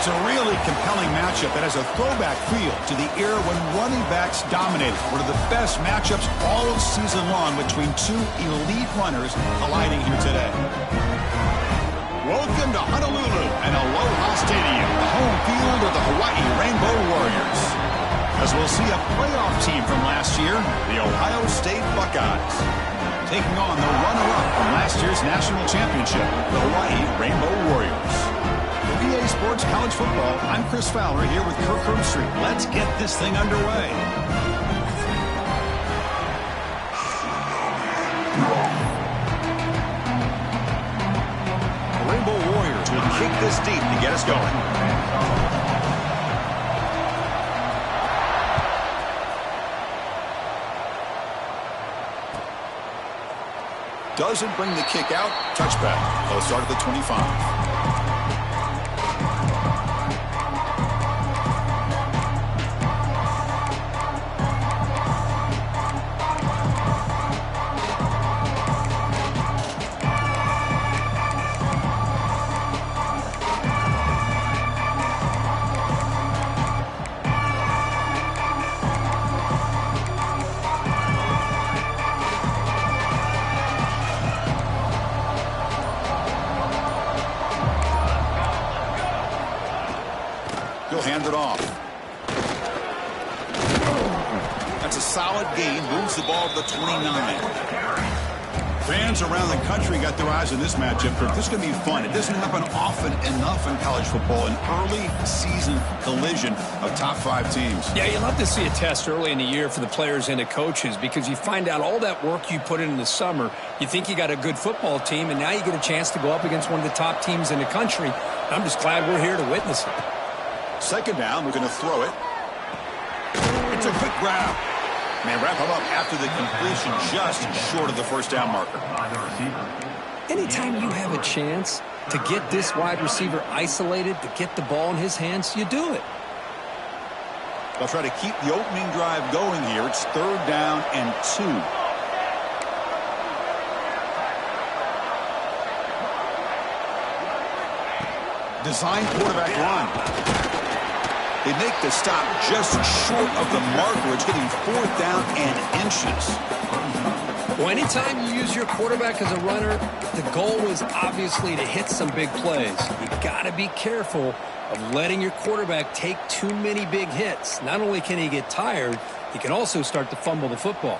It's a really compelling matchup that has a throwback feel to the era when running backs dominated. One of the best matchups all season long between two elite runners colliding here today. Welcome to Honolulu and Aloha Stadium, the home field of the Hawaii Rainbow Warriors. As we'll see a playoff team from last year, the Ohio State Buckeyes, taking on the runner-up from last year's national championship, the Hawaii Rainbow Warriors. For EA Sports College Football, I'm Chris Fowler here with Kirk Herbstreit. Let's get this thing underway. The Rainbow Warriors will kick this deep to get us going. Doesn't bring the kick out. Touchback. They'll start at the 25. He'll hand it off. That's a solid gain. Moves the ball to the 29. Fans around the country got their eyes on this matchup. This is going to be fun. It doesn't happen often enough in college football. An early season collision of top 5 teams. Yeah, you love to see a test early in the year for the players and the coaches because you find out all that work you put in the summer. You think you got a good football team, and now you get a chance to go up against one of the top teams in the country. I'm just glad we're here to witness it. Second down, we're going to throw it. It's a quick grab. May wrap him up after the completion, just short of the first down marker. Anytime you have a chance to get this wide receiver isolated, to get the ball in his hands, you do it. They'll try to keep the opening drive going here. It's 3rd down and 2. Design quarterback run. They make the stop just short of the marker. It's getting 4th down and inches. Well, anytime you use your quarterback as a runner, the goal is obviously to hit some big plays. You got to be careful of letting your quarterback take too many big hits. Not only can he get tired, he can also start to fumble the football.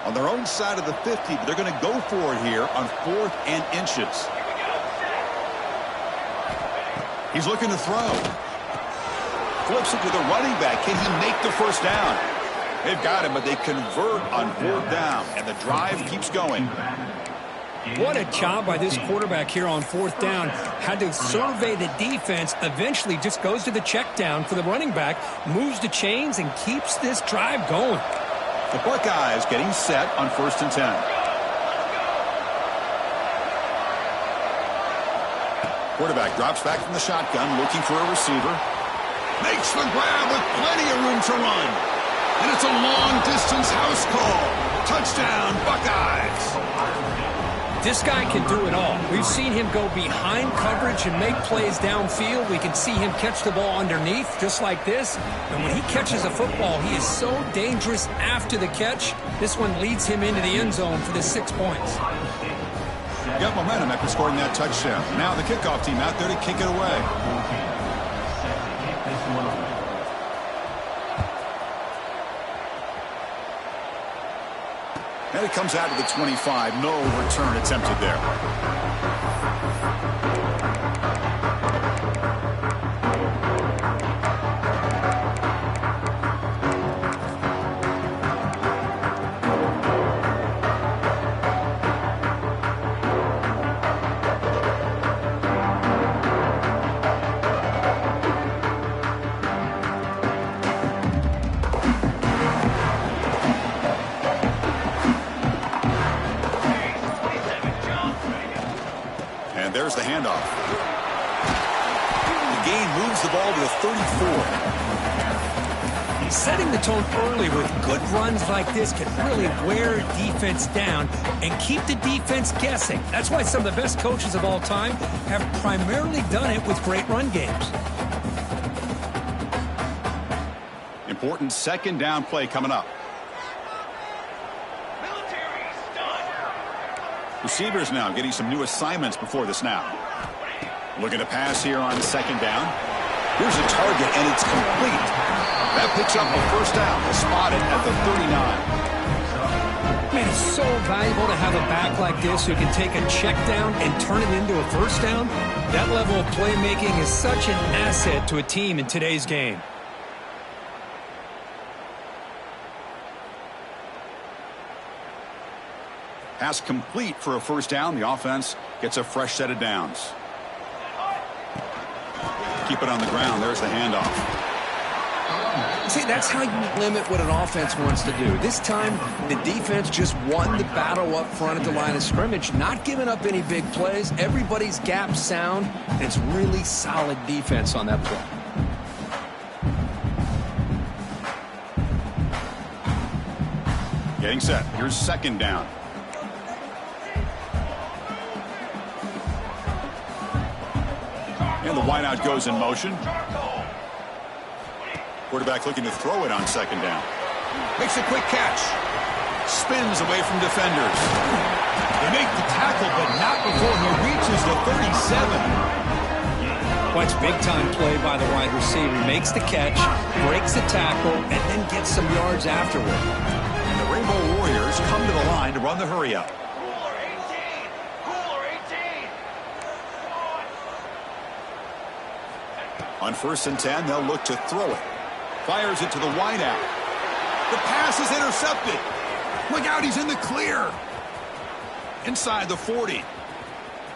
On their own side of the 50, but they're going to go for it here on 4th and inches. He's looking to throw. Flips it to the running back. Can he make the first down? They've got him, but they convert on 4th down, and the drive keeps going. What a job by this quarterback here on 4th down. Had to survey the defense, eventually just goes to the check down for the running back, moves the chains, and keeps this drive going. The Buckeyes getting set on 1st and 10. Quarterback drops back from the shotgun, looking for a receiver. Makes the grab with plenty of room to run. And it's a long-distance house call. Touchdown, Buckeyes. This guy can do it all. We've seen him go behind coverage and make plays downfield. We can see him catch the ball underneath, just like this. And when he catches a football, he is so dangerous after the catch. This one leads him into the end zone for the 6 points. Got momentum after scoring that touchdown. Now the kickoff team out there to kick it away. And it comes out to the 25. No return attempted there. And there's the handoff. The gain moves the ball to the 34. Setting the tone early with good runs like this can really wear defense down and keep the defense guessing. That's why some of the best coaches of all time have primarily done it with great run games. Important second down play coming up. Receivers now getting some new assignments before the snap. Looking to pass here on second down. Here's a target, and it's complete. That picks up a first down. Spotted at the 39. Man, it's so valuable to have a back like this who can take a check down and turn it into a first down. That level of playmaking is such an asset to a team in today's game. Pass complete for a first down. The offense gets a fresh set of downs. Keep it on the ground. There's the handoff. See, that's how you limit what an offense wants to do. This time, the defense just won the battle up front at the line of scrimmage, not giving up any big plays. Everybody's gap sound, and it's really solid defense on that play. Getting set. Here's second down. And the wideout goes in motion. Quarterback looking to throw it on second down. Makes a quick catch. Spins away from defenders. They make the tackle, but not before he reaches the 37. Watch big-time play by the wide receiver. Makes the catch, breaks the tackle, and then gets some yards afterward. And the Rainbow Warriors come to the line to run the hurry-up. On 1st and 10, they'll look to throw it. Fires it to the wideout. The pass is intercepted. Look out, he's in the clear. Inside the 40.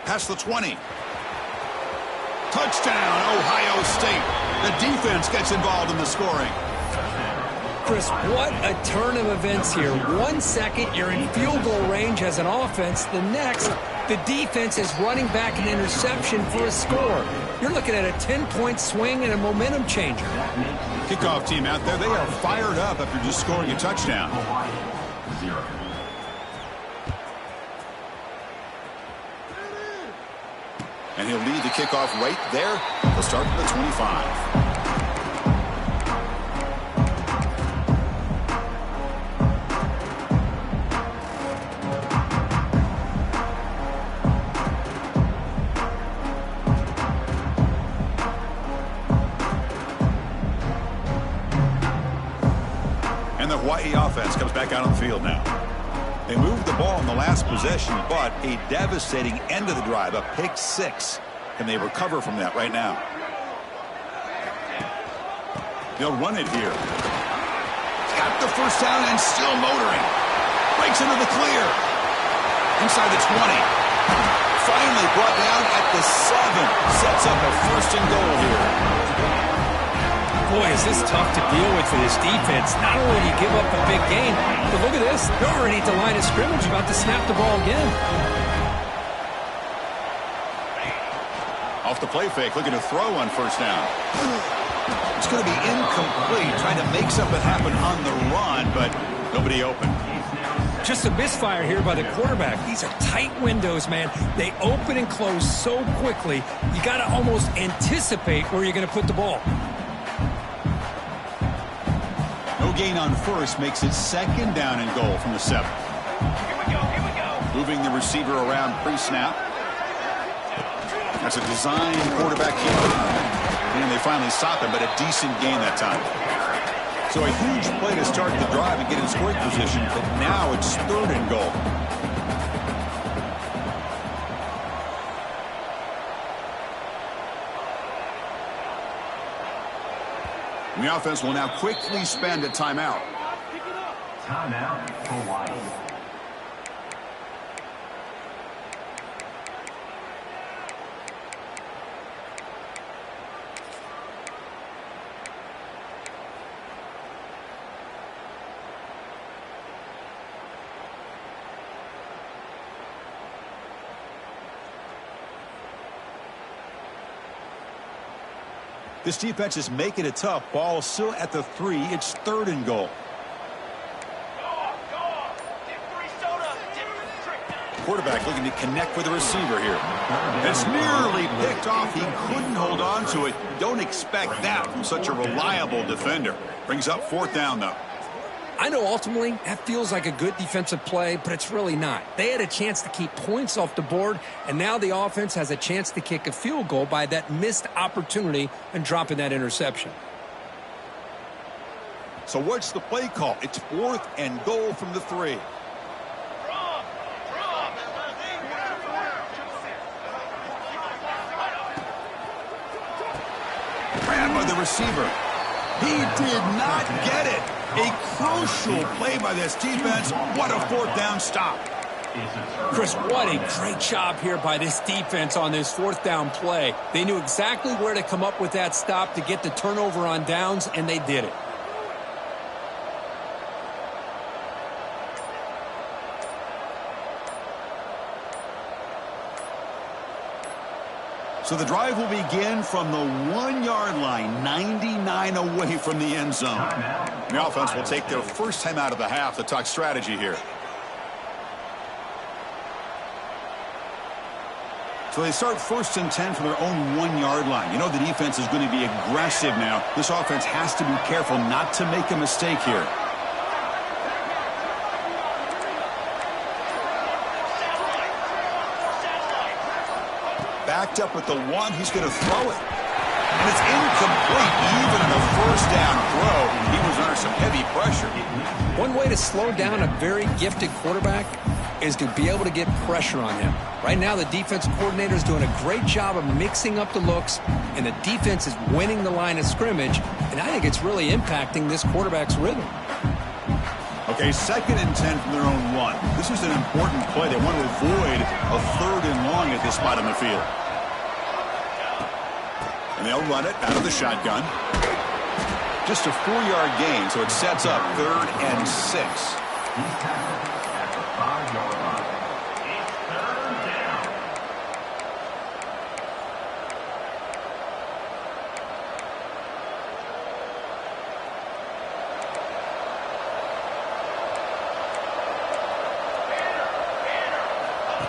Past the 20. Touchdown, Ohio State. The defense gets involved in the scoring. Chris, what a turn of events here. 1 second, you're in field goal range as an offense. The next, the defense is running back an interception for a score. You're looking at a 10-point swing and a momentum changer. Kickoff team out there, they are fired up after just scoring a touchdown. And he'll lead the kickoff right there. They'll start from the 25. Hawaii offense comes back out on the field now. They moved the ball in the last possession, but a devastating end of the drive, a pick six. Can they recover from that right now? They'll run it here. Got the first down and still motoring. Breaks into the clear. Inside the 20. Finally brought down at the 7. Sets up a first and goal here. Boy, is this tough to deal with for this defense. Not only do you give up a big gain, but look at this. They're already at the line of scrimmage about to snap the ball again. Off the play fake, looking to throw on first down. It's going to be incomplete, trying to make something happen on the run, but nobody open. Just a misfire here by the quarterback. These are tight windows, man. They open and close so quickly, you got to almost anticipate where you're going to put the ball. No gain on first makes it second down and goal from the 7. Here we go. Moving the receiver around pre-snap. That's a design quarterback keeper. And they finally stop him, but a decent gain that time. So a huge play to start the drive and get in scoring position, but now it's 3rd and goal. And the offense will now quickly spend a timeout. Timeout, Hawaii. This defense is making it tough. Ball still at the 3. It's 3rd and goal. Quarterback looking to connect with the receiver here. It's nearly picked off. He couldn't hold on to it. Don't expect that from such a reliable defender. Brings up 4th down, though. I know ultimately that feels like a good defensive play, but it's really not. They had a chance to keep points off the board, and now the offense has a chance to kick a field goal by that missed opportunity and dropping that interception. So what's the play call? It's 4th and goal from the 3. Grabbed by the receiver. He did not get it. A crucial play by this defense. What a 4th down stop. Chris, what a great job here by this defense on this 4th down play. They knew exactly where to come up with that stop to get the turnover on downs, and they did it. So the drive will begin from the 1-yard line, 99 away from the end zone. The offense will take their first time out of the half to talk strategy here. So they start 1st and 10 from their own 1-yard line. You know the defense is going to be aggressive now. This offense has to be careful not to make a mistake here. Backed up at the 1, he's going to throw it. And it's incomplete. Even in a 1st down throw, he was under some heavy pressure. One way to slow down a very gifted quarterback is to be able to get pressure on him. Right now, the defense coordinator is doing a great job of mixing up the looks, and the defense is winning the line of scrimmage, and I think it's really impacting this quarterback's rhythm. Okay, 2nd and 10 from their own 1. This is an important play. They want to avoid a 3rd and long at this spot on the field. And they'll run it out of the shotgun. Just a 4-yard gain, so it sets up 3rd and 6.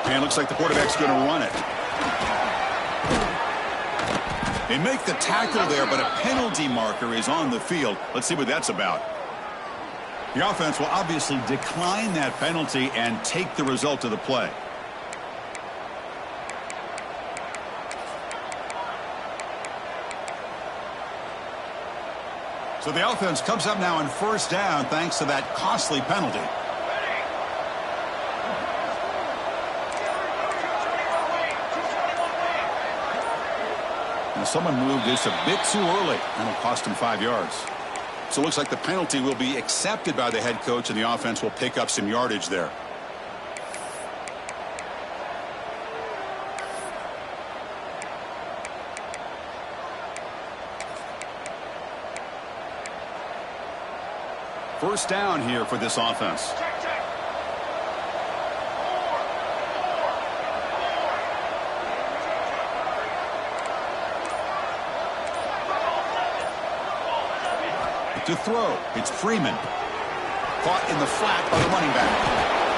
And it looks like the quarterback's going to run it. They make the tackle there, but a penalty marker is on the field. Let's see what that's about. The offense will obviously decline that penalty and take the result of the play. So the offense comes up now on 1st down thanks to that costly penalty. Someone moved this a bit too early, and it'll cost him 5 yards. So it looks like the penalty will be accepted by the head coach, and the offense will pick up some yardage there. First down here for this offense. To throw, it's Freeman. Caught in the flat by the running back.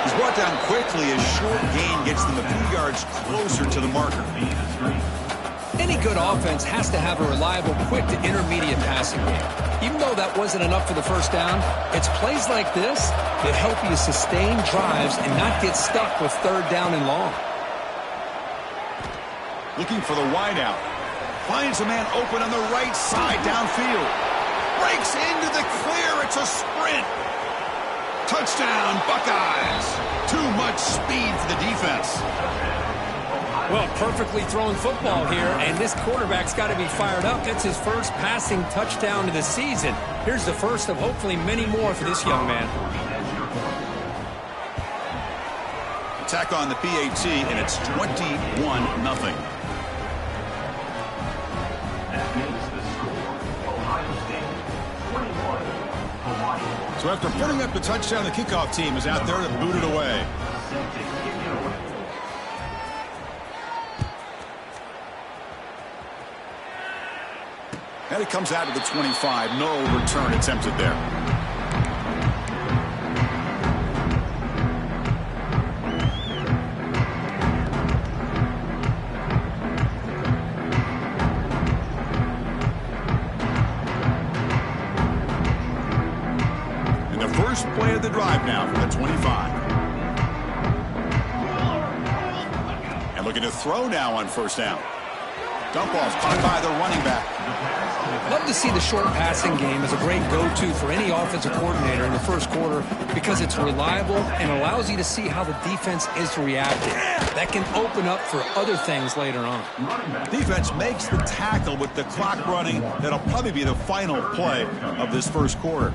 He's brought down quickly as short gain gets them a few yards closer to the marker. Any good offense has to have a reliable, quick to intermediate passing game. Even though that wasn't enough for the 1st down, it's plays like this that help you sustain drives and not get stuck with 3rd down and long. Looking for the wideout. Finds a man open on the right side downfield. Breaks into the clear. It's a sprint. Touchdown, Buckeyes. Too much speed for the defense. Well, perfectly thrown football here, and this quarterback's got to be fired up. It's his first passing touchdown of the season. Here's the first of hopefully many more for this young man. Attack on the PAT, and it's 21-0. So after putting up the touchdown, the kickoff team is out there to boot it away. And it comes out to the 25. No return attempted there. And the first play of the drive now from the 25. And looking to throw now on first down. Dump off caught by the running back. Love to see the short passing game as a great go-to for any offensive coordinator in the first quarter because it's reliable and allows you to see how the defense is reacting. That can open up for other things later on. Defense makes the tackle with the clock running. That'll probably be the final play of this first quarter.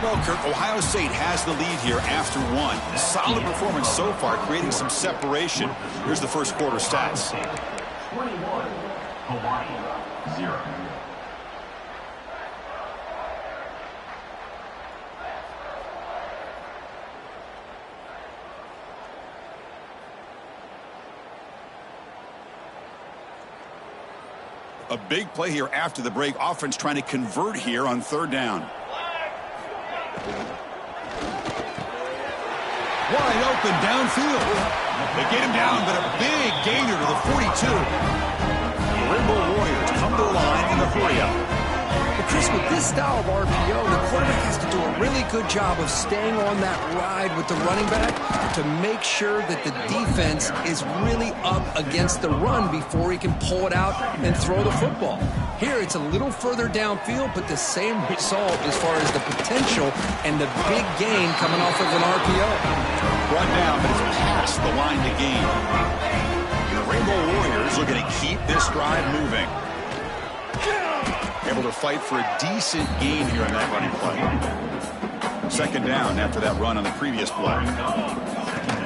Well, Kirk, Ohio State has the lead here after one. Solid performance so far, creating some separation. Here's the first quarter stats. 21, Hawaii, 0. A big play here after the break. Offense trying to convert here on third down. Wide open downfield. They get him down, but a big gainer to the 42. The Rainbow Warriors come to the line in the hurry-up. But Chris, with this style of RPO, the quarterback has to do a really good job of staying on that ride with the running back to make sure that the defense is really up against the run before he can pull it out and throw the football. Here, it's a little further downfield, but the same result as far as the potential and the big gain coming off of an RPO. Brought down, but it's past the line to gain. And the Rainbow Warriors looking to keep this drive moving. Able to fight for a decent gain here in that running play. Second down after that run on the previous play.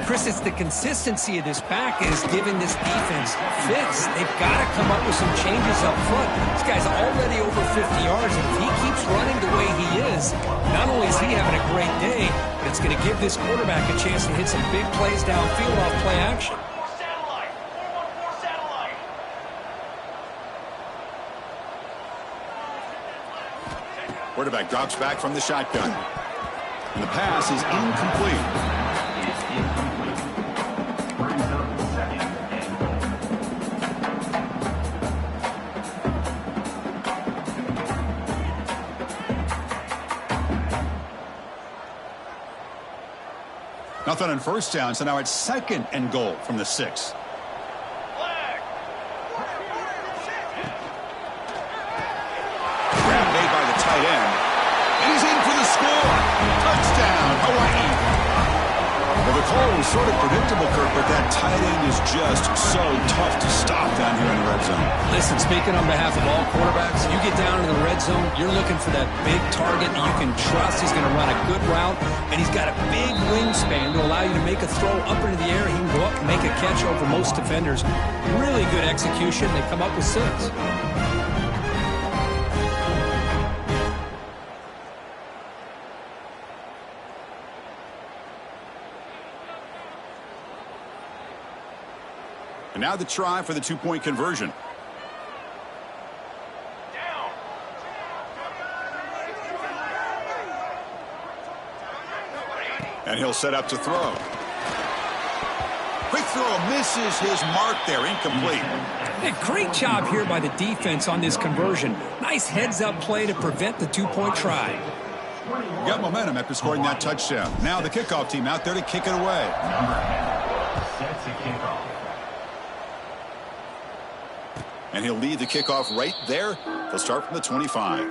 Chris, it's the consistency of this back is giving this defense fits. They've got to come up with some changes up front. This guy's already over 50 yards, and if he keeps running the way he is, not only is he having a great day, but it's going to give this quarterback a chance to hit some big plays downfield off play action. Quarterback drops back from the shotgun. And the pass is incomplete. Nothing on first down, so now it's second and goal from the 6. Grab made by the tight end. And he's in for the score. Touchdown, Hawaii. Well, the call was sort of predictable, Kirk, but that tight end is just so tough to stop down here in the red zone. Listen, speaking on behalf of all quarterbacks, you get down in the red zone, you're looking for that big target that you can trust. He's going to run a good route, and he's got a big wingspan to allow you to make a throw up into the air. He can go up and make a catch over most defenders. Really good execution. They come up with 6. And now the try for the 2-point conversion. And he'll set up to throw. Quick throw misses his mark there, incomplete. A great job here by the defense on this conversion. Nice heads-up play to prevent the 2-point try. Got momentum after scoring that touchdown. Now the kickoff team out there to kick it away. Sets a kickoff. And he'll lead the kickoff right there. They'll start from the 25.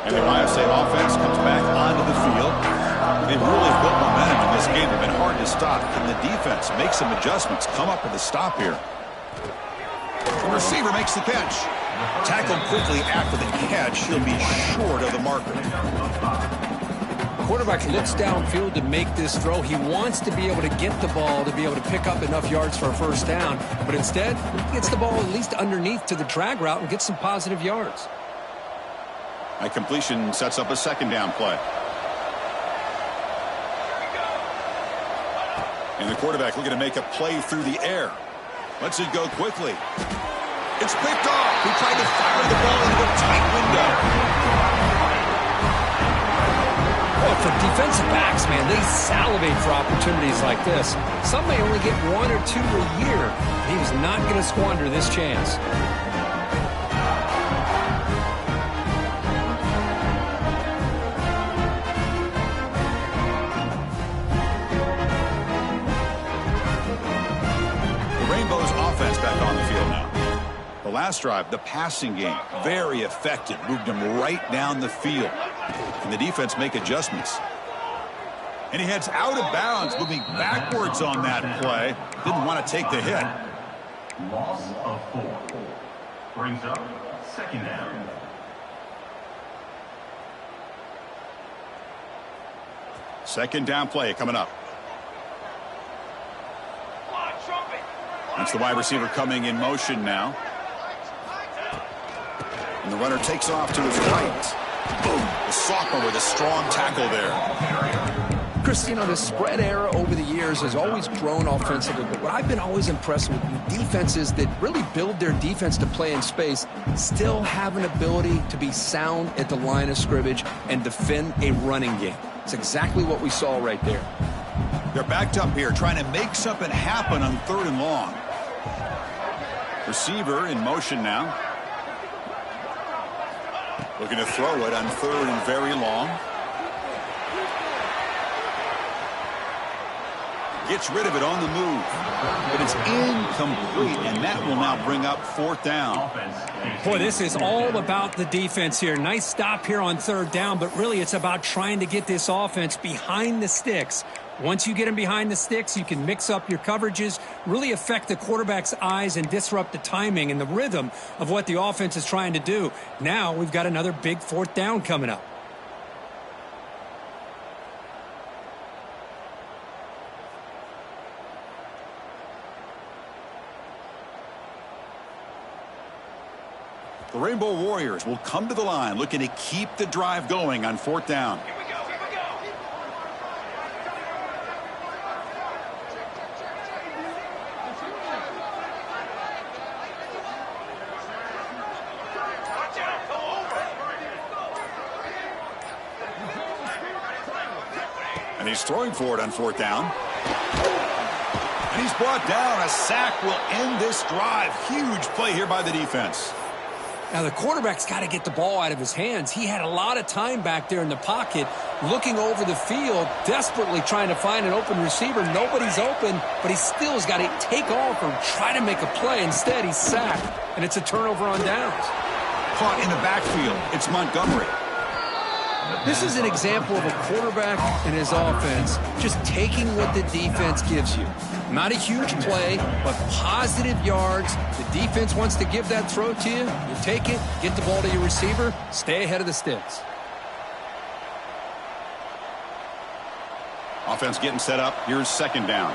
And the Ohio State offense comes back onto the field. They've really built momentum in this game. They've been hard to stop. Can the defense make some adjustments, come up with a stop here? The receiver makes the catch. Tackled quickly after the catch. He'll be short of the marker. quarterback looks downfield to make this throw. He wants to be able to get the ball to be able to pick up enough yards for a first down. But instead, he gets the ball at least underneath to the drag route and gets some positive yards. A completion sets up a second down play. And the quarterback looking to make a play through the air. Lets it go quickly. It's picked off. He tried to fire the ball into a tight window. Well, for defensive backs, man, they salivate for opportunities like this. Some may only get 1 or 2 a year. He was not going to squander this chance. The last drive, the passing game, very effective. Moved him right down the field. And the defense make adjustments. And he heads out of bounds, moving backwards on that play. Didn't want to take the hit. Loss of 4. Brings up second down. Second down play coming up. That's the wide receiver coming in motion now. And the runner takes off to his right. Boom. The sophomore with a strong tackle there. Chris, you know, the spread era over the years has always grown offensively, but what I've been always impressed with defenses that really build their defense to play in space still have an ability to be sound at the line of scrimmage and defend a running game. It's exactly what we saw right there. They're backed up here, trying to make something happen on 3rd and long. Receiver in motion now. Looking to throw it on 3rd and very long. Gets rid of it on the move. But it's incomplete, and that will now bring up 4th down. Boy, this is all about the defense here. Nice stop here on 3rd down, but really it's about trying to get this offense behind the sticks. Once you get them behind the sticks, you can mix up your coverages, really affect the quarterback's eyes and disrupt the timing and the rhythm of what the offense is trying to do. Now we've got another big 4th down coming up. The Rainbow Warriors will come to the line looking to keep the drive going on 4th down. And he's throwing for it on 4th down. And he's brought down. A sack will end this drive. Huge play here by the defense. Now, the quarterback's got to get the ball out of his hands. He had a lot of time back there in the pocket, looking over the field, desperately trying to find an open receiver. Nobody's open, but he still has got to take off or try to make a play. Instead, he's sacked, and it's a turnover on downs. Caught in the backfield. It's Montgomery. This is an example of a quarterback and his offense just taking what the defense gives you. Not a huge play, but positive yards. The defense wants to give that throw to you. You take it, get the ball to your receiver, stay ahead of the sticks. Offense getting set up. Here's 2nd down.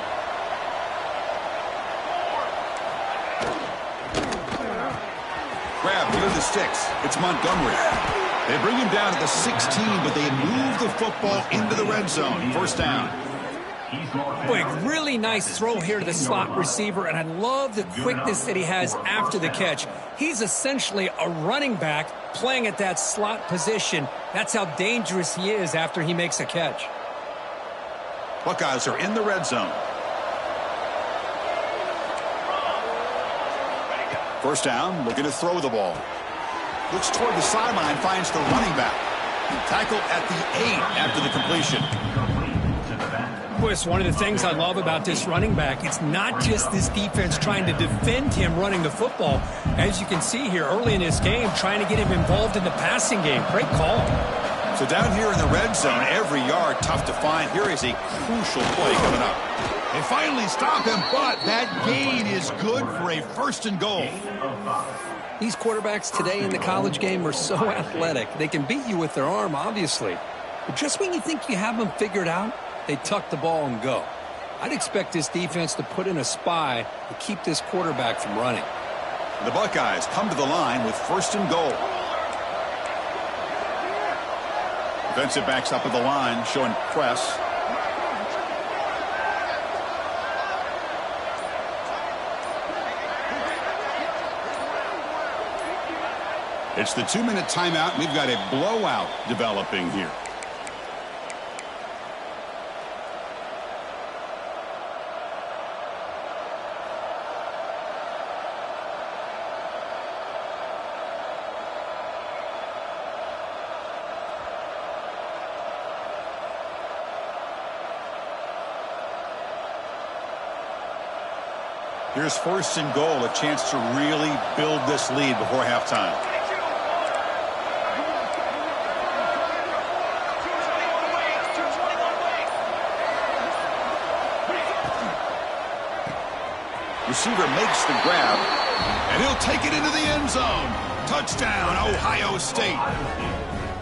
Grab near the sticks. It's Montgomery. They bring him down at the 16, but they move the football into the red zone. 1st down. Boy, really nice throw here to the slot receiver, and I love the quickness that he has after the catch. He's essentially a running back playing at that slot position. That's how dangerous he is after he makes a catch. Buckeyes are in the red zone. 1st down, looking to throw the ball. Looks toward the sideline, finds the running back. Tackle at the 8 after the completion. Boy, it's one of the things I love about this running back. It's not just this defense trying to defend him running the football. As you can see here early in this game, trying to get him involved in the passing game. Great call. So down here in the red zone, every yard tough to find. Here is a crucial play coming up. They finally stop him, but that gain is good for a 1st and goal. These quarterbacks today in the college game are so athletic. They can beat you with their arm, obviously. But just when you think you have them figured out, they tuck the ball and go. I'd expect this defense to put in a spy to keep this quarterback from running. The Buckeyes come to the line with 1st and goal. Defensive backs up at the line, showing press. It's the 2-minute timeout. We've got a blowout developing here. Here's 1st and goal, a chance to really build this lead before halftime. Receiver makes the grab, and he'll take it into the end zone. Touchdown, Ohio State.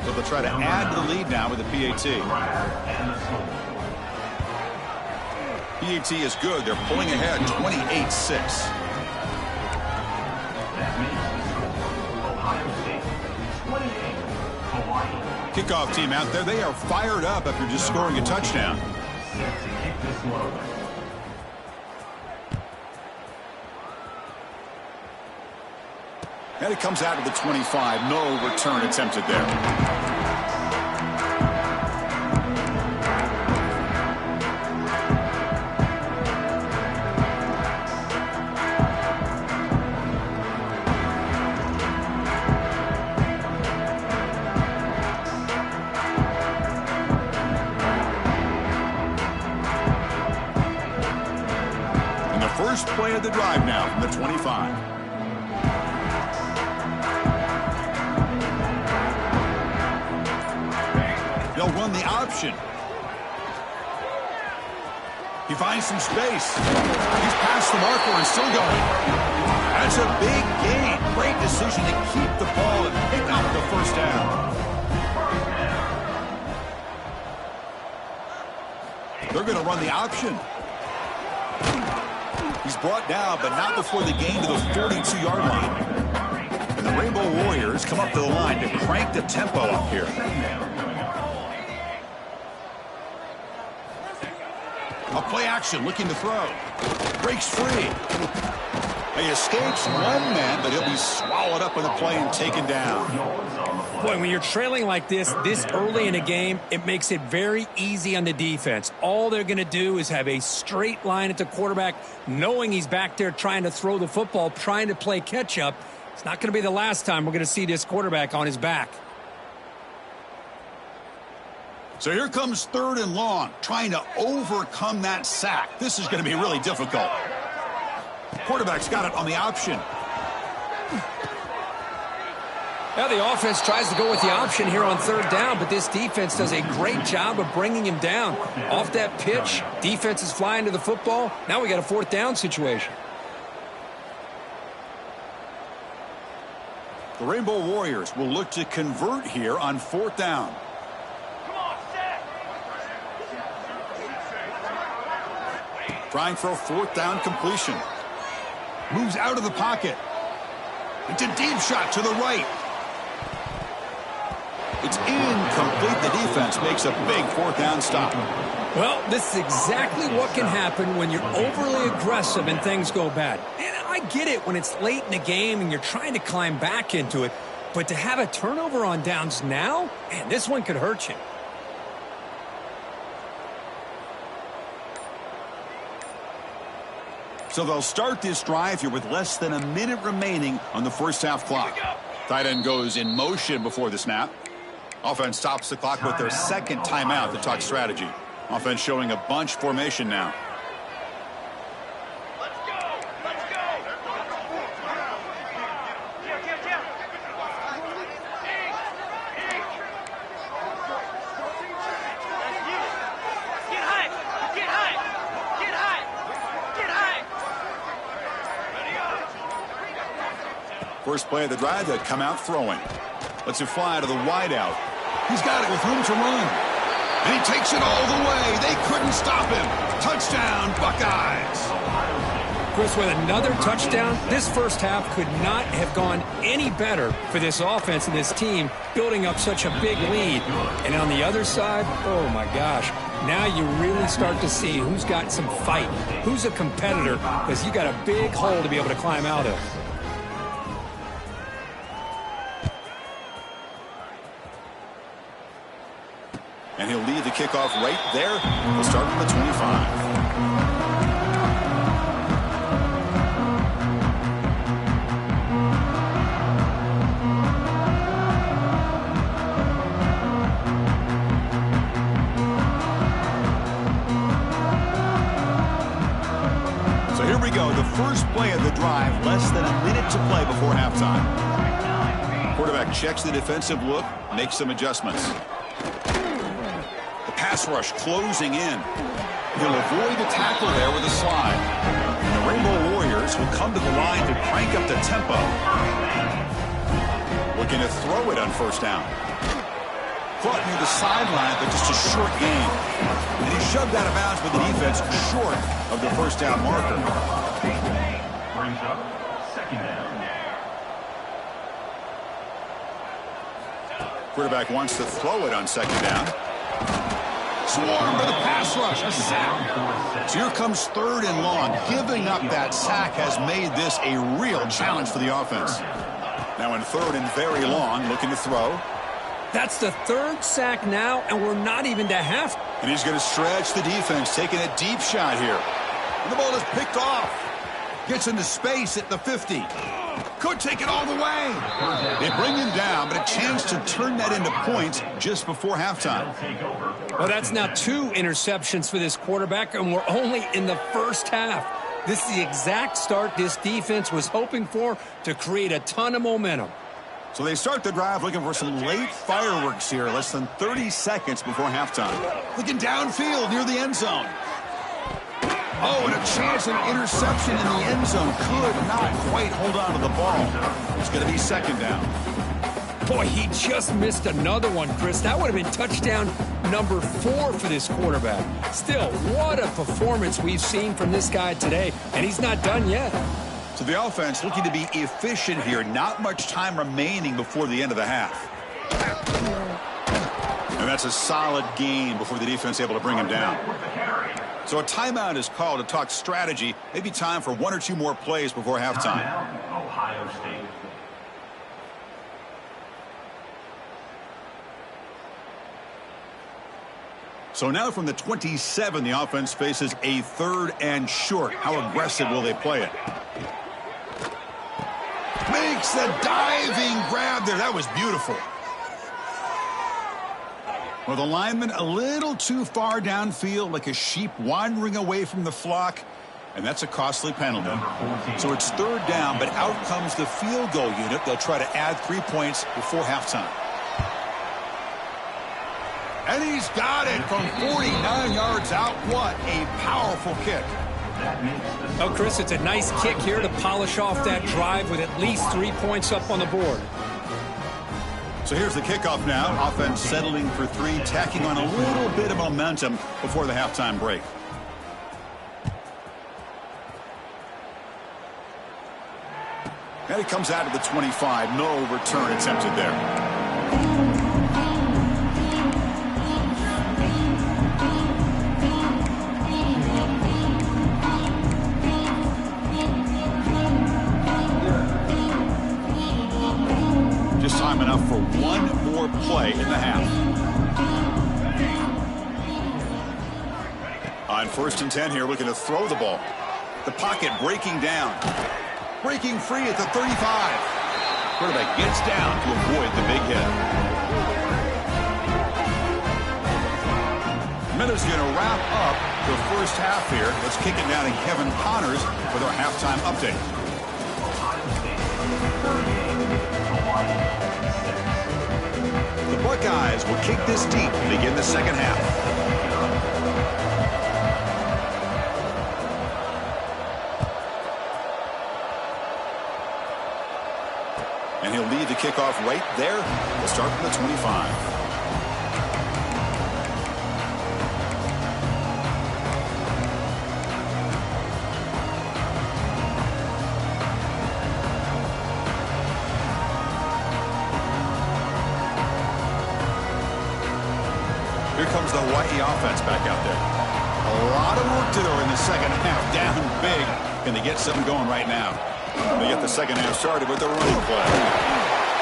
So they'll try to add to the lead now with the PAT. PAT is good. They're pulling ahead 28-6. Kickoff team out there. They are fired up after just scoring a touchdown. And it comes out to the 25. No return attempted there. First play of the drive now from the 25. They'll run the option. He finds some space. He's past the marker and still going. That's a big gain. Great decision to keep the ball and pick up the first down. They're going to run the option. He's brought down, but not before the gain to the 42-yard line. And the Rainbow Warriors come up to the line to crank the tempo up here. A play action, looking to throw. Breaks free. He escapes one man, but he'll be swallowed up in the play and taken down. Boy, when you're trailing like this early in a game, it makes it very easy on the defense. All they're going to do is have a straight line at the quarterback, knowing he's back there trying to throw the football, trying to play catch-up. It's not going to be the last time we're going to see this quarterback on his back. So here comes 3rd and long, trying to overcome that sack. This is going to be really difficult. Quarterback's got it on the option. Now the offense tries to go with the option here on 3rd down, but this defense does a great job of bringing him down. Off that pitch, defense is flying to the football. Now we got a 4th down situation. The Rainbow Warriors will look to convert here on 4th down. Trying for a 4th down completion. Moves out of the pocket. It's a deep shot to the right. It's incomplete. The defense makes a big 4th down stop. Well, this is exactly what can happen when you're overly aggressive and things go bad. And I get it when it's late in the game and you're trying to climb back into it. But to have a turnover on downs now, man, this one could hurt you. So they'll start this drive here with less than a minute remaining on the first half clock. Tight end goes in motion before the snap. Offense stops the clock with their 2nd timeout to talk strategy. Offense showing a bunch formation now. First play of the drive, they come out throwing. Lets it fly to the wideout. He's got it with room to run. And he takes it all the way. They couldn't stop him. Touchdown, Buckeyes. Chris, with another touchdown, this first half could not have gone any better for this offense and this team, building up such a big lead. And on the other side, oh my gosh, now you really start to see who's got some fight, who's a competitor, because you got a big hole to be able to climb out of. And he'll lead the kickoff right there. We'll start from the 25. So here we go. The first play of the drive. Less than a minute to play before halftime. Quarterback checks the defensive look, makes some adjustments. Pass rush closing in. He'll avoid the tackle there with a slide. And the Rainbow Warriors will come to the line to crank up the tempo. Looking to throw it on first down. Caught near the sideline, but just a short gain. And he shoved out of bounds with the defense short of the first down marker. Brings up second down. Quarterback wants to throw it on second down. Swarm for the pass rush, a sack. So here comes third and long. Giving up that sack has made this a real challenge for the offense. Now in third and very long, looking to throw. That's the third sack now, and we're not even to half. And he's going to stretch the defense, taking a deep shot here. And the ball is picked off. Gets into space at the 50. Could take it all the way. They bring him down, but a chance to turn that into points just before halftime. Well, that's now 2 interceptions for this quarterback, and we're only in the first half. This is the exact start this defense was hoping for to create a ton of momentum. So they start the drive looking for some late fireworks here, less than 30 seconds before halftime. Looking downfield near the end zone. Oh, and a chance of interception in the end zone. Could not quite hold on to the ball. It's going to be second down. Boy, he just missed another one, Chris. That would have been touchdown number 4 for this quarterback. Still, what a performance we've seen from this guy today, and he's not done yet. So the offense looking to be efficient here. Not much time remaining before the end of the half. And that's a solid gain before the defense is able to bring him down. So a timeout is called to talk strategy. Maybe time for 1 or 2 more plays before halftime. Ohio State. So now from the 27, the offense faces a third and short. How aggressive will they play it? Makes the diving grab there. That was beautiful. Well, the lineman a little too far downfield, like a sheep wandering away from the flock, and that's a costly penalty. So it's third down, but out comes the field goal unit. They'll try to add 3 points before halftime. And he's got it from 49 yards out. What a powerful kick. Oh, Chris, it's a nice kick here to polish off that drive with at least 3 points up on the board. So here's the kickoff now. Offense settling for 3, tacking on a little bit of momentum before the halftime break. And it comes out of the 25. No return attempted there. Time enough for 1 more play in the half. On first and 10 here, looking to throw the ball. The pocket breaking down. Breaking free at the 35. Quarterback gets down to avoid the big hit. Miller's going to wrap up the first half here. Let's kick it down to Kevin Connors with our halftime update. The Buckeyes will kick this deep to begin the second half. And he'll lead the kickoff right there. We'll start from the 25. Here comes the Hawaii offense back out there. A lot of work to do in the second half. Down big. Can they get something going right now? They get the second half started with the running play.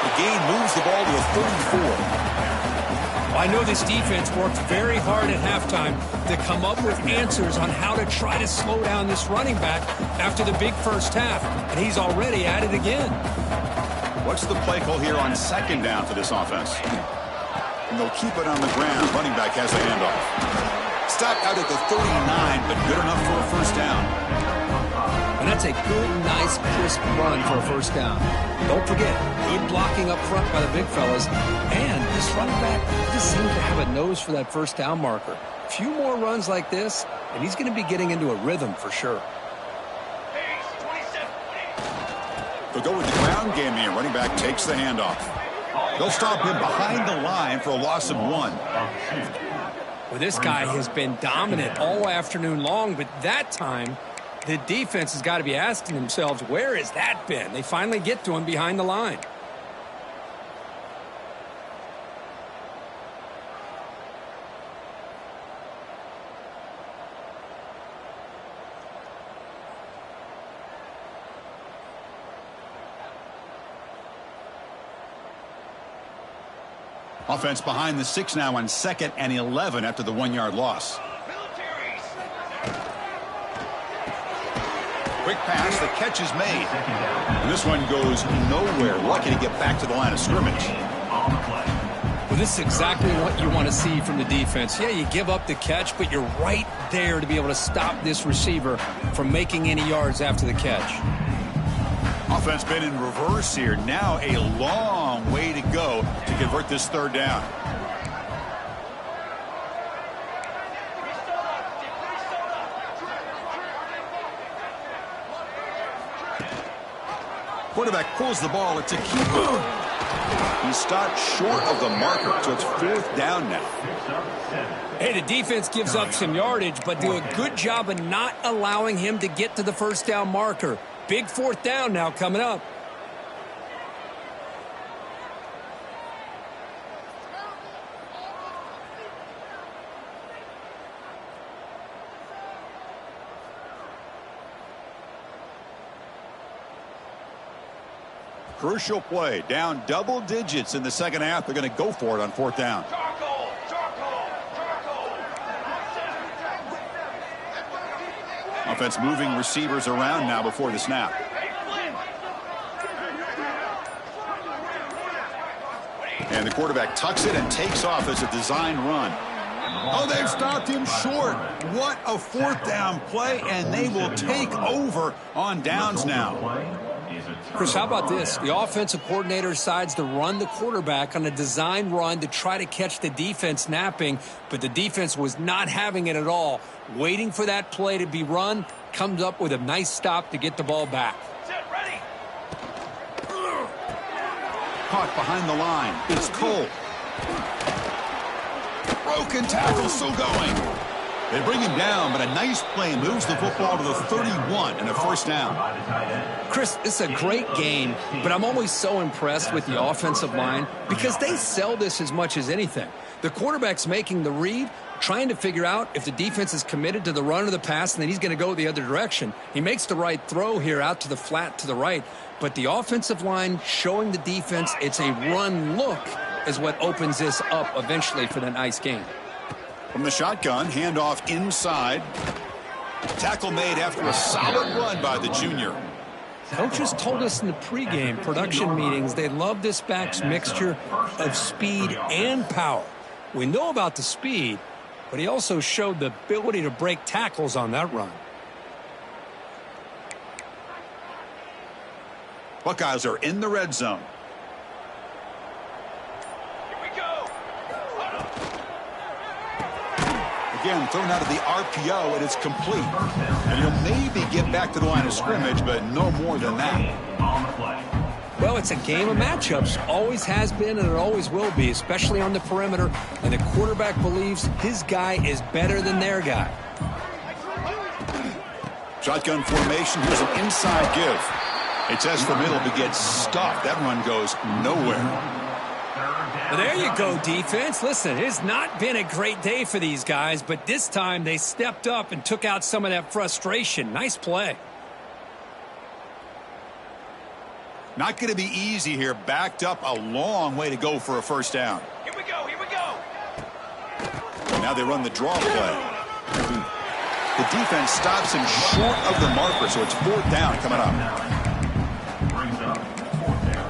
The gain moves the ball to a 34. Well, I know this defense worked very hard at halftime to come up with answers on how to try to slow down this running back after the big first half, and he's already at it again. What's the play call here on second down for this offense? And they'll keep it on the ground. Running back has a handoff. Stopped out at the 39, but good enough for a first down. And that's a good, nice, crisp run for a first down. Don't forget, good blocking up front by the big fellas. And this running back just seems to have a nose for that first down marker. A few more runs like this, and he's going to be getting into a rhythm for sure. They'll go with the ground game here. Running back takes the handoff. They'll stop him behind the line for a loss of 1. Well, this guy has been dominant all afternoon long, but that time, the defense has got to be asking themselves, where has that been? They finally get to him behind the line. Offense behind the 6 now on 2nd and 11 after the 1-yard loss. Quick pass, the catch is made. And this one goes nowhere. Lucky to get back to the line of scrimmage. Well, this is exactly what you want to see from the defense. Yeah, you give up the catch, but you're right there to be able to stop this receiver from making any yards after the catch. Offense been in reverse here. Now a long way to go to convert this third down. Quarterback pulls the ball. It's a keeper. He stopped short of the marker, so it's 4th down now. Hey, the defense gives up some yardage, but do a good job of not allowing him to get to the first down marker. Big 4th down now coming up. Crucial play. Down double digits in the second half. They're going to go for it on 4th down. Offense moving receivers around now before the snap. And the quarterback tucks it and takes off as a design run. Oh, they've stopped him short. What a 4th down play, and they will take over on downs now. Chris, how about this? The offensive coordinator decides to run the quarterback on a design run to try to catch the defense napping, but the defense was not having it at all. Waiting for that play to be run, comes up with a nice stop to get the ball back. Caught behind the line. It's Cole. Broken tackle, still going. They bring him down, but a nice play moves the football to the 31 and a first down. Chris, it's a great game, but I'm always so impressed with the offensive line because they sell this as much as anything. The quarterback's making the read, trying to figure out if the defense is committed to the run or the pass, and then he's going to go the other direction. He makes the right throw here out to the flat to the right, but the offensive line showing the defense it's a run look is what opens this up eventually for the nice game. From the shotgun, handoff inside. Tackle made after a solid run by the junior. Coaches told us in the pregame production meetings they love this back's mixture of speed and power. We know about the speed, but he also showed the ability to break tackles on that run. Buckeyes are in the red zone. Again, thrown out of the RPO, and it's complete. And he'll maybe get back to the line of scrimmage, but no more than that. Well, it's a game of matchups. Always has been, and it always will be, especially on the perimeter. And the quarterback believes his guy is better than their guy. Shotgun formation. Here's an inside give. It's S for middle, but gets stopped. That run goes nowhere. Well, there you go, defense. Listen, it's not been a great day for these guys, but this time they stepped up and took out some of that frustration. Nice play. Not going to be easy here. Backed up a long way to go for a first down. Here we go, here we go. Now they run the draw play. The defense stops him short of the marker, so it's fourth down coming up. Brings up fourth down.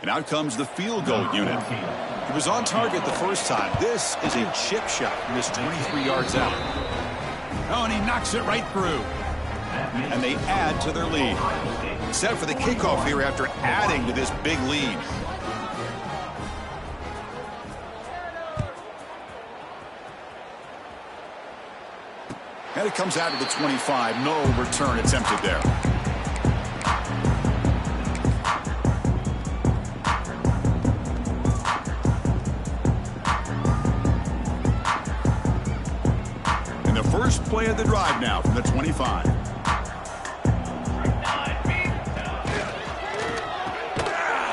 And out comes the field goal unit. He was on target the first time. This is a chip shot from just 23 yards out. Oh, and he knocks it right through. And they add to their lead. Set for the kickoff here after adding to this big lead. And it comes out to the 25. No return attempted there. First play of the drive now from the 25.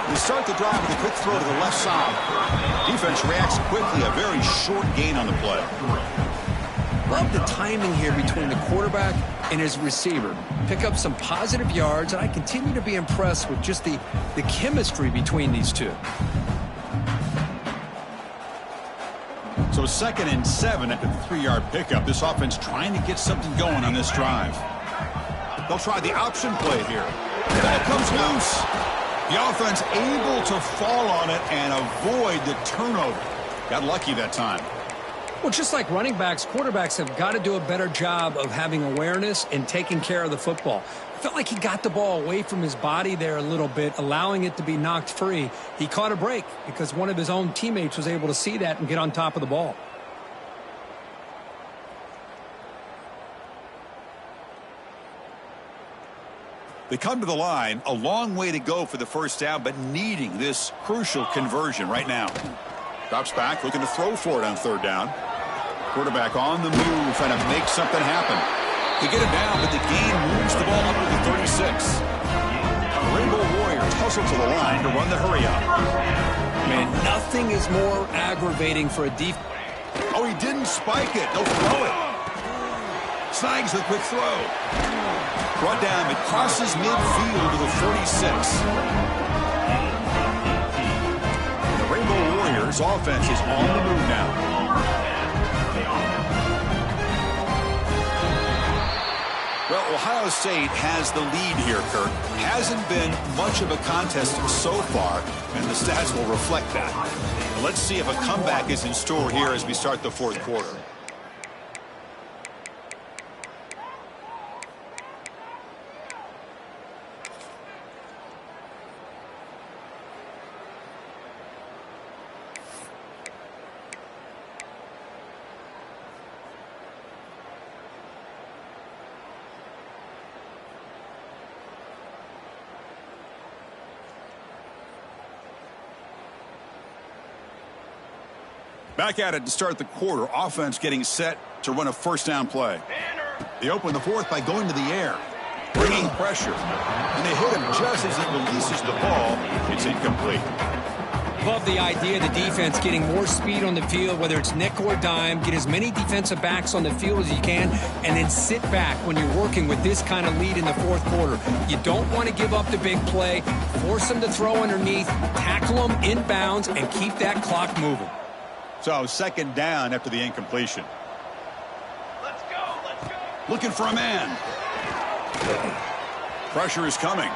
They start the drive with a quick throw to the left side. Defense reacts quickly, a very short gain on the play. Love the timing here between the quarterback and his receiver. Pick up some positive yards, and I continue to be impressed with just the chemistry between these two. So 2nd and 7 after the 3-yard pickup. This offense trying to get something going on this drive. They'll try the option play here. Ball comes loose. The offense able to fall on it and avoid the turnover. Got lucky that time. Well, just like running backs, quarterbacks have got to do a better job of having awareness and taking care of the football. I felt like he got the ball away from his body there a little bit, allowing it to be knocked free. He caught a break because one of his own teammates was able to see that and get on top of the ball. They come to the line, a long way to go for the first down, but needing this crucial conversion right now. Drops back, looking to throw for it on 3rd down. Quarterback on the move, trying to make something happen. They get him down, but the gain moves the ball up to the 36. The Rainbow Warriors hustle to the line to run the hurry up. Man, nothing is more aggravating for a defense. Oh, he didn't spike it. They'll throw it. Snags the quick throw. Brought down, it crosses midfield to the 46. The Rainbow Warriors offense is on the move now. Well, Ohio State has the lead here, Kirk. Hasn't been much of a contest so far, and the stats will reflect that. But let's see if a comeback is in store here as we start the 4th quarter. Back at it to start the quarter. Offense getting set to run a first down play. They open the 4th by going to the air, bringing pressure. And they hit him just as he releases the ball. It's incomplete. Love the idea of the defense getting more speed on the field, whether it's nickel or dime. Get as many defensive backs on the field as you can, and then sit back when you're working with this kind of lead in the 4th quarter. You don't want to give up the big play. Force them to throw underneath, tackle them inbounds, and keep that clock moving. So 2nd down after the incompletion. Let's go, let's go. Looking for a man. Pressure is coming.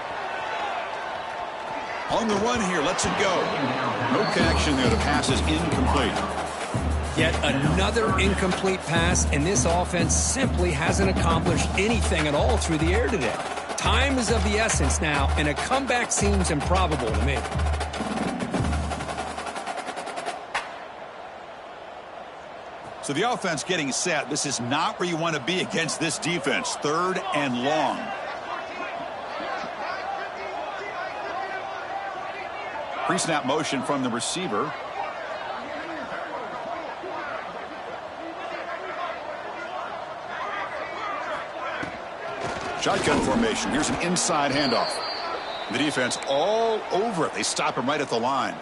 On the run here, lets it go. No connection there. The pass is incomplete. Yet another incomplete pass, and this offense simply hasn't accomplished anything at all through the air today. Time is of the essence now, and a comeback seems improbable to me. So the offense getting set. This is not where you want to be against this defense. 3rd and long. Pre-snap motion from the receiver. Shotgun formation. Here's an inside handoff. The defense all over it. They stop him right at the line.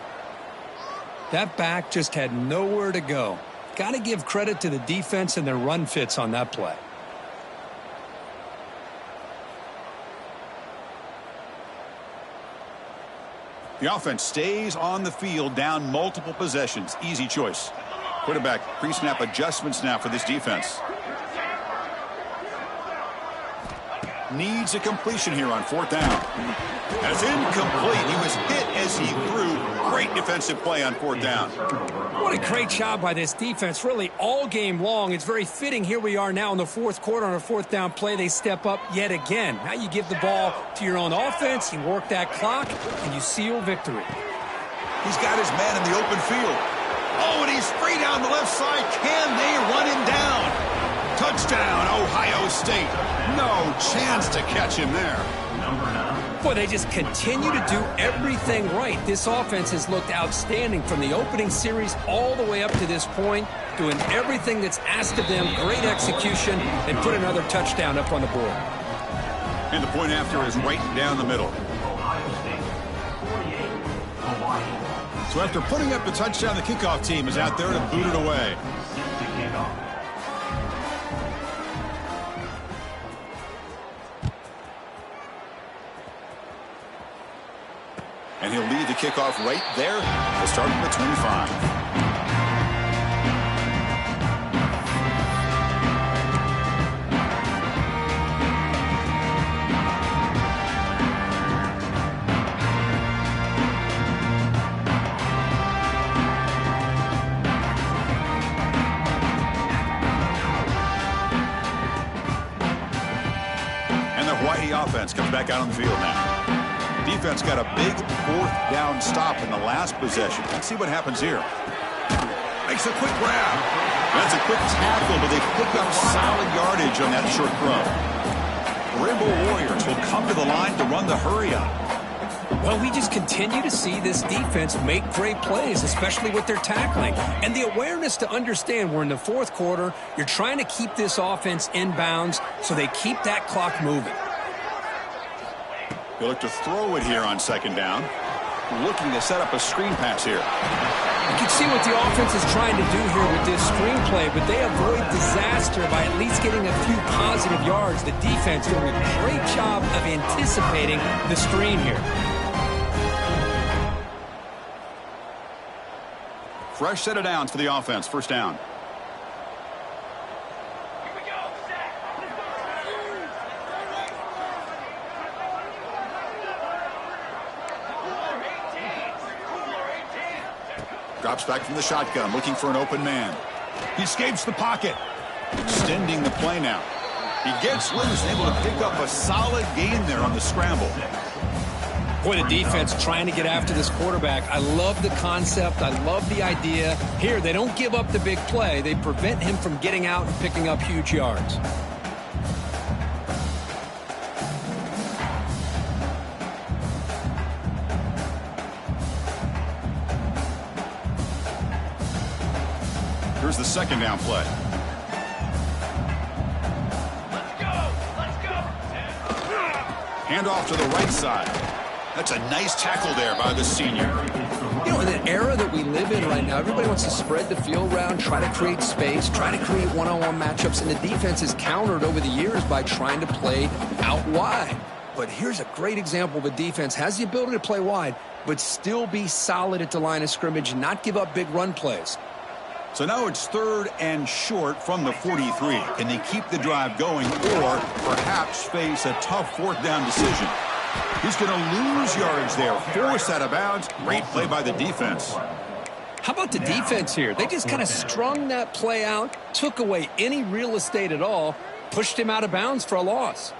That back just had nowhere to go. Got to give credit to the defense and their run fits on that play. The offense stays on the field, down multiple possessions. Easy choice. Quarterback pre-snap adjustments now for this defense. Needs a completion here on 4th down. That's incomplete. He was hit as he threw. Great defensive play on 4th down. What a great job by this defense, really all game long. It's very fitting. Here we are now in the 4th quarter on a 4th down play. They step up yet again. Now you give the ball to your own offense, you work that clock, and you seal victory. He's got his man in the open field. Oh, and he's free down the left side. Can they run him down? Touchdown, Ohio State. No chance to catch him there. Boy, they just continue to do everything right. This offense has looked outstanding from the opening series all the way up to this point, doing everything that's asked of them, great execution, and put another touchdown up on the board. And the point after is right down the middle. So after putting up the touchdown, the kickoff team is out there to boot it away. And he'll lead the kickoff right there. We'll start from the 25. And the Hawaii offense comes back out on the field now. Defense got a big 4th down stop in the last possession. Let's see what happens here. Makes a quick grab. That's a quick tackle, but they pick up solid yardage on that short throw. Rainbow Warriors will come to the line to run the hurry up. Well, we just continue to see this defense make great plays, especially with their tackling. And the awareness to understand we're in the 4th quarter, you're trying to keep this offense in bounds so they keep that clock moving. He'll look to throw it here on 2nd down. Looking to set up a screen pass here. You can see what the offense is trying to do here with this screenplay, but they avoid disaster by at least getting a few positive yards. The defense doing a great job of anticipating the screen here. Fresh set of downs for the offense. 1st down. Drops back from the shotgun, looking for an open man. He escapes the pocket. Extending the play now. He gets loose and able to pick up a solid gain there on the scramble. Boy, the defense trying to get after this quarterback. I love the concept. I love the idea. Here, they don't give up the big play. They prevent him from getting out and picking up huge yards. Here's the 2nd down play. Let's go! Let's go! Handoff to the right side. That's a nice tackle there by the senior. You know, in an era that we live in right now, everybody wants to spread the field around, try to create space, try to create one-on-one matchups, and the defense is countered over the years by trying to play out wide. But here's a great example. The defense has the ability to play wide, but still be solid at the line of scrimmage and not give up big run plays. So now it's 3rd and short from the 43. Can they keep the drive going or perhaps face a tough 4th down decision? He's going to lose yards there. Forced out of bounds. Great play by the defense. How about the defense here? They just kind of strung that play out, took away any real estate at all, pushed him out of bounds for a loss.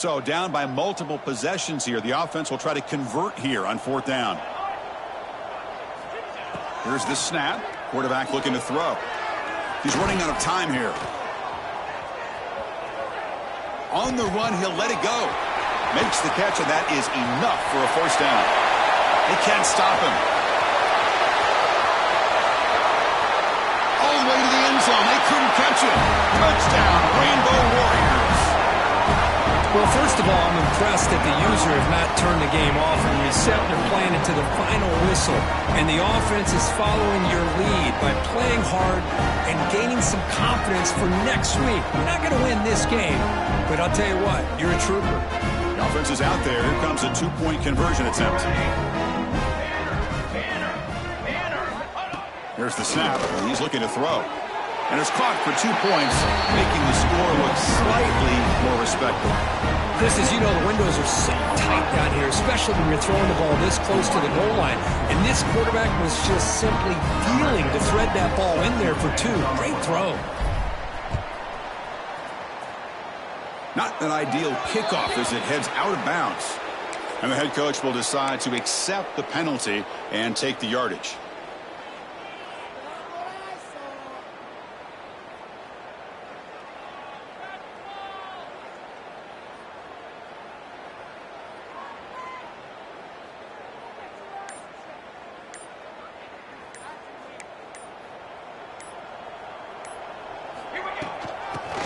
So down by multiple possessions here. The offense will try to convert here on 4th down. Here's the snap. Quarterback looking to throw. He's running out of time here. On the run, he'll let it go. Makes the catch, and that is enough for a 1st down. They can't stop him. All the way to the end zone. They couldn't catch it. Touchdown, Rainbow Warriors. Well, first of all, I'm impressed that the user have not turned the game off and reset their plan into the final whistle. And the offense is following your lead by playing hard and gaining some confidence for next week. You're not going to win this game, but I'll tell you what, you're a trooper. The offense is out there. Here comes a 2-point conversion attempt. Here's the snap. He's looking to throw. And it's caught for 2 points, making the score look slightly more respectable. Chris, as you know, the windows are so tight down here, especially when you're throwing the ball this close to the goal line. And this quarterback was just simply feeling to thread that ball in there for 2. Great throw. Not an ideal kickoff as it heads out of bounds. And the head coach will decide to accept the penalty and take the yardage.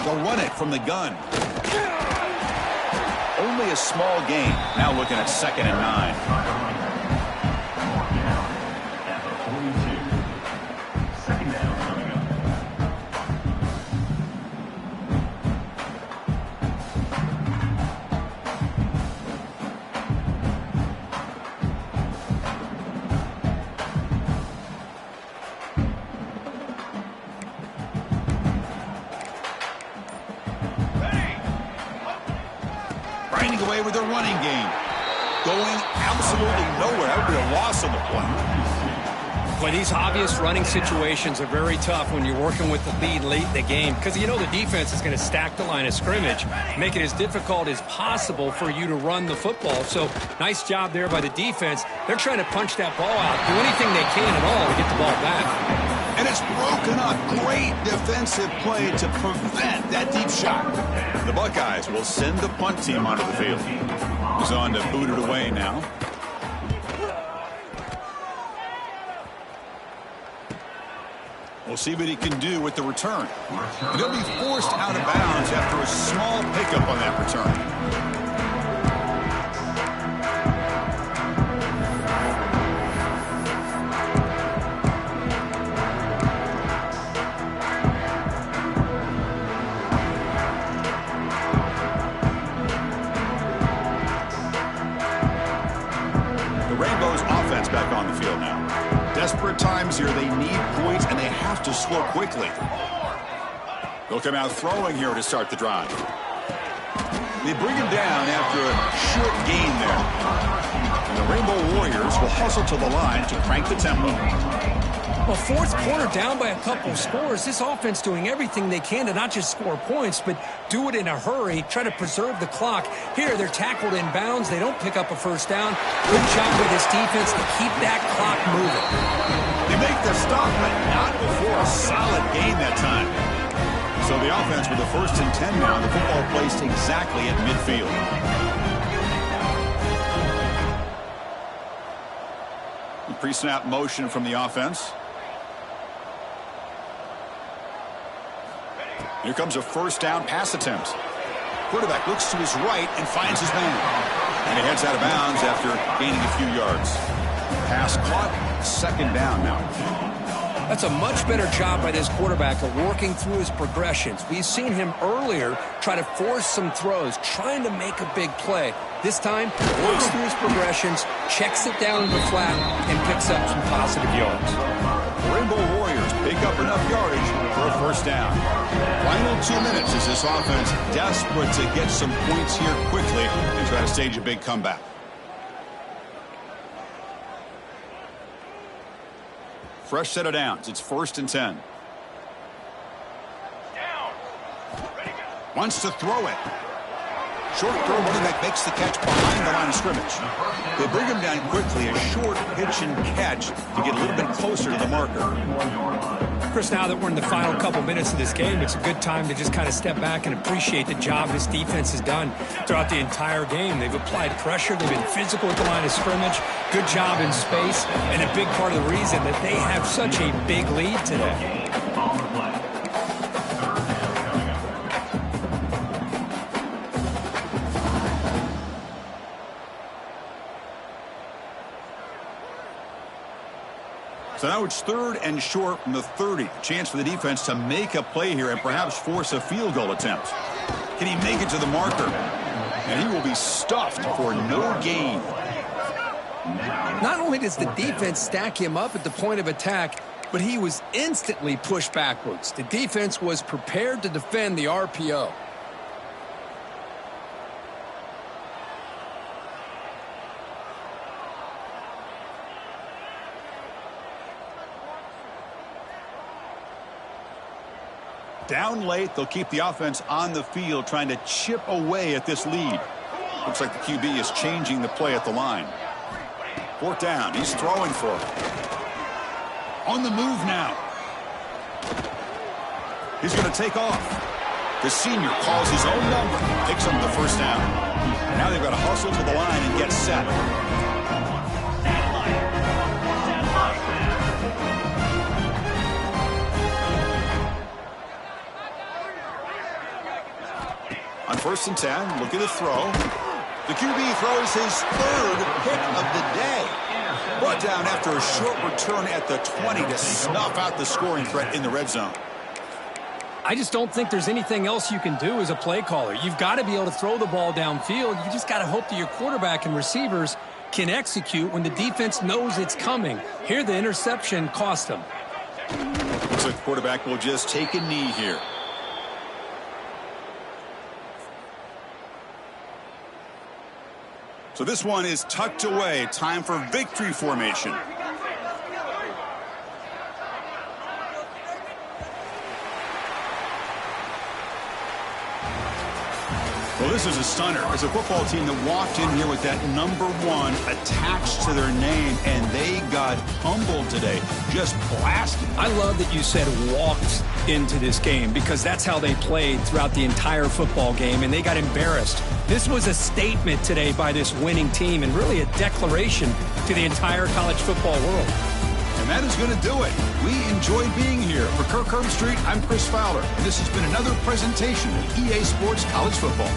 They'll run it from the gun. Only a small gain. Now looking at 2nd and 9. Away with their running game. Going absolutely nowhere. That would be a loss on the play. Well, these obvious running situations are very tough when you're working with the lead late in the game because you know the defense is going to stack the line of scrimmage, make it as difficult as possible for you to run the football. So nice job there by the defense. They're trying to punch that ball out, do anything they can at all to get the ball back. And it's broken up. Great defensive play to prevent that deep shot. The Buckeyes will send the punt team onto the field. He's on to boot it away now. We'll see what he can do with the return. And he'll be forced out of bounds after a small pickup on that return. Back on the field now. Desperate times here. They need points, and they have to score quickly. They'll come out throwing here to start the drive. They bring him down after a short gain there. And the Rainbow Warriors will hustle to the line to crank the tempo. Well, 4th quarter down by a couple of scores. This offense doing everything they can to not just score points, but do it in a hurry, try to preserve the clock. Here, they're tackled in bounds. They don't pick up a 1st down. Good job with this defense to keep that clock moving. They make the stop, but not before a solid gain that time. So the offense with the 1st and 10 now. The football placed exactly at midfield. Pre-snap motion from the offense. Here comes a 1st down pass attempt. Quarterback looks to his right and finds his man. And he heads out of bounds after gaining a few yards. Pass caught, 2nd down now. That's a much better job by this quarterback of working through his progressions. We've seen him earlier try to force some throws, trying to make a big play. This time, works through his progressions, checks it down in the flat, and picks up some positive yards. The Rainbow Warriors pick up enough yardage for a 1st down. Final 2 minutes as this offense desperate to get some points here quickly and try to stage a big comeback. Fresh set of downs. It's 1st and 10. Down. Ready, go. Wants to throw it. Short throw, running back makes the catch behind the line of scrimmage. They bring him down quickly, a short pitch and catch to get a little bit closer to the marker. Chris, now that we're in the final couple minutes of this game, it's a good time to just kind of step back and appreciate the job this defense has done throughout the entire game. They've applied pressure. They've been physical at the line of scrimmage. Good job in space, and a big part of the reason that they have such a big lead today. So now it's 3rd and short from the 30. Chance for the defense to make a play here and perhaps force a field goal attempt. Can he make it to the marker? And he will be stuffed for no gain. Not only does the defense stack him up at the point of attack, but he was instantly pushed backwards. The defense was prepared to defend the RPO. Down late, they'll keep the offense on the field trying to chip away at this lead. Looks like the QB is changing the play at the line. 4th down, he's throwing for it. On the move now. He's going to take off. The senior calls his own number, picks up the 1st down. Now they've got to hustle to the line and get set. On 1st and 10, look at the throw. The QB throws his 3rd hit of the day. Brought down after a short return at the 20 to snuff out the scoring threat in the red zone. I just don't think there's anything else you can do as a play caller. You've got to be able to throw the ball downfield. You just got to hope that your quarterback and receivers can execute when the defense knows it's coming. Here, the interception cost them. Looks like the quarterback will just take a knee here. So this one is tucked away. Time for victory formation. Well, this is a stunner. It's a football team that walked in here with that number 1 attached to their name, and they got humbled today. Just blasted. I love that you said walked into this game because that's how they played throughout the entire football game, and they got embarrassed. This was a statement today by this winning team and really a declaration to the entire college football world. And that is going to do it. We enjoyed being here. For Kirk Herbstreit, I'm Chris Fowler, and this has been another presentation of EA Sports College Football.